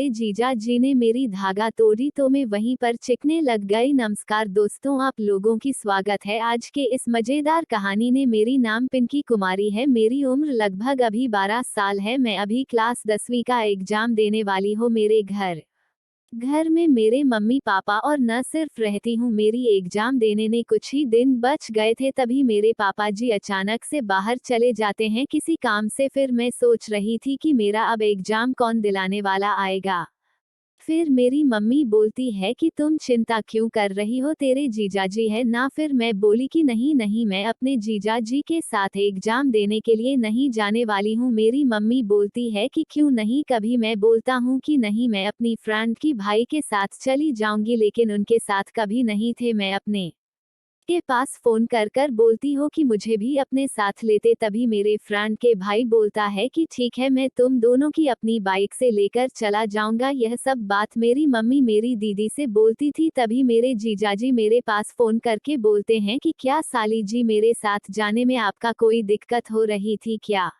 जीजा जी ने मेरी धागा तोड़ी तो मैं वहीं पर चिकने लग गई। नमस्कार दोस्तों, आप लोगों की स्वागत है आज के इस मजेदार कहानी में। मेरी नाम पिंकी कुमारी है, मेरी उम्र लगभग अभी 12 साल है। मैं अभी क्लास 10वीं का एग्जाम देने वाली हूँ। मेरे घर में मेरे मम्मी पापा और न सिर्फ रहती हूँ। मेरी एग्जाम देने ने कुछ ही दिन बच गए थे, तभी मेरे पापा जी अचानक से बाहर चले जाते हैं किसी काम से। फिर मैं सोच रही थी कि मेरा अब एग्जाम कौन दिलाने वाला आएगा। फिर मेरी मम्मी बोलती है कि तुम चिंता क्यों कर रही हो, तेरे जीजाजी है ना। फिर मैं बोली कि नहीं नहीं, मैं अपने जीजाजी के साथ एग्जाम देने के लिए नहीं जाने वाली हूँ। मेरी मम्मी बोलती है कि क्यों नहीं। कभी मैं बोलता हूँ कि नहीं, मैं अपनी फ्रेंड की भाई के साथ चली जाऊंगी, लेकिन उनके साथ कभी नहीं थे। मैं अपने के पास फोन कर कर बोलती हो कि मुझे भी अपने साथ लेते, तभी मेरे फ्रेंड के भाई बोलता है कि ठीक है, मैं तुम दोनों की अपनी बाइक से लेकर चला जाऊंगा। यह सब बात मेरी मम्मी मेरी दीदी से बोलती थी। तभी मेरे जीजाजी मेरे पास फोन करके बोलते हैं कि क्या साली जी, मेरे साथ जाने में आपका कोई दिक्कत हो रही थी क्या।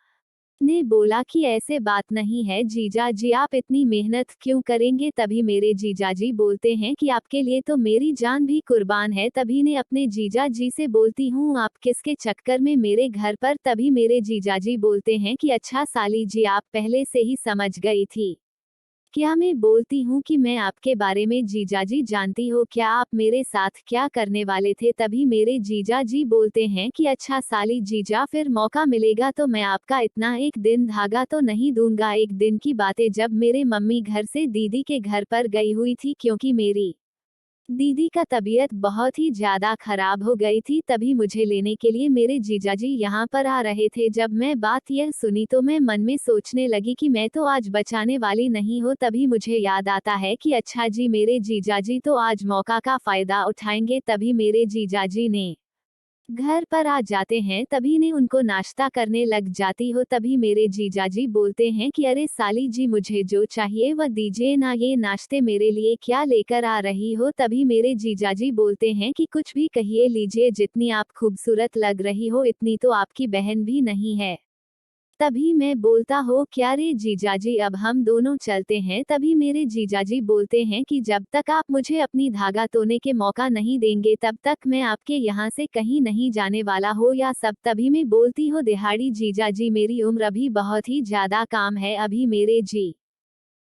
ने बोला कि ऐसे बात नहीं है जीजा जी, आप इतनी मेहनत क्यों करेंगे। तभी मेरे जीजा जी बोलते हैं कि आपके लिए तो मेरी जान भी कुर्बान है। तभी ने अपने जीजा जी से बोलती हूँ, आप किसके चक्कर में मेरे घर पर। तभी मेरे जीजा जी बोलते हैं कि अच्छा साली जी, आप पहले से ही समझ गई थी क्या। मैं बोलती हूँ कि मैं आपके बारे में जीजाजी जानती हो क्या, आप मेरे साथ क्या करने वाले थे। तभी मेरे जीजा जी बोलते हैं कि अच्छा साली जीजा, फिर मौका मिलेगा तो मैं आपका इतना एक दिन धागा तो नहीं दूंगा। एक दिन की बात है, जब मेरे मम्मी घर से दीदी के घर पर गई हुई थी, क्योंकि मेरी दीदी का तबीयत बहुत ही ज्यादा खराब हो गई थी। तभी मुझे लेने के लिए मेरे जीजाजी यहाँ पर आ रहे थे। जब मैं बात यह सुनी तो मैं मन में सोचने लगी कि मैं तो आज बचाने वाली नहीं हो। तभी मुझे याद आता है कि अच्छा जी, मेरे जीजाजी तो आज मौका का फायदा उठाएंगे। तभी मेरे जीजाजी ने घर पर आ जाते हैं, तभी ने उनको नाश्ता करने लग जाती हो। तभी मेरे जीजाजी बोलते हैं कि अरे साली जी, मुझे जो चाहिए वह दीजिए ना, ये नाश्ते मेरे लिए क्या लेकर आ रही हो। तभी मेरे जीजाजी बोलते हैं कि कुछ भी कहिए, लीजिए, जितनी आप खूबसूरत लग रही हो इतनी तो आपकी बहन भी नहीं है। तभी मैं बोलता हो क्या रे जीजाजी, अब हम दोनों चलते हैं। तभी मेरे जीजाजी बोलते हैं कि जब तक आप मुझे अपनी धागा तोड़ने के मौका नहीं देंगे तब तक मैं आपके यहाँ से कहीं नहीं जाने वाला हो या सब। तभी मैं बोलती हो दिहाड़ी जीजाजी, मेरी उम्र अभी बहुत ही ज्यादा काम है। अभी मेरे जी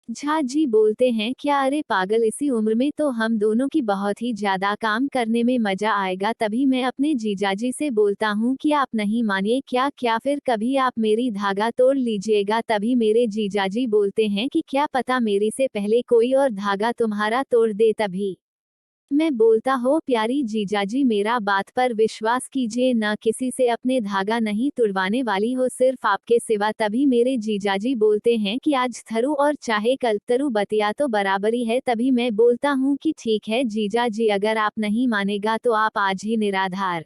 झा जी बोलते हैं क्या, अरे पागल, इसी उम्र में तो हम दोनों की बहुत ही ज्यादा काम करने में मजा आएगा। तभी मैं अपने जीजाजी से बोलता हूँ कि आप नहीं मानिए क्या क्या, फिर कभी आप मेरी धागा तोड़ लीजिएगा। तभी मेरे जीजाजी बोलते हैं कि क्या पता मेरी से पहले कोई और धागा तुम्हारा तोड़ दे। तभी मैं बोलता हो प्यारी जीजाजी, मेरा बात पर विश्वास कीजिए, न किसी से अपने धागा नहीं तुड़वाने वाली हो, सिर्फ आपके सिवा। तभी मेरे जीजाजी बोलते हैं कि आज थरू और चाहे कल तरु, बतिया तो बराबरी है। तभी मैं बोलता हूँ कि ठीक है जीजाजी, अगर आप नहीं मानेगा तो आप आज ही निराधार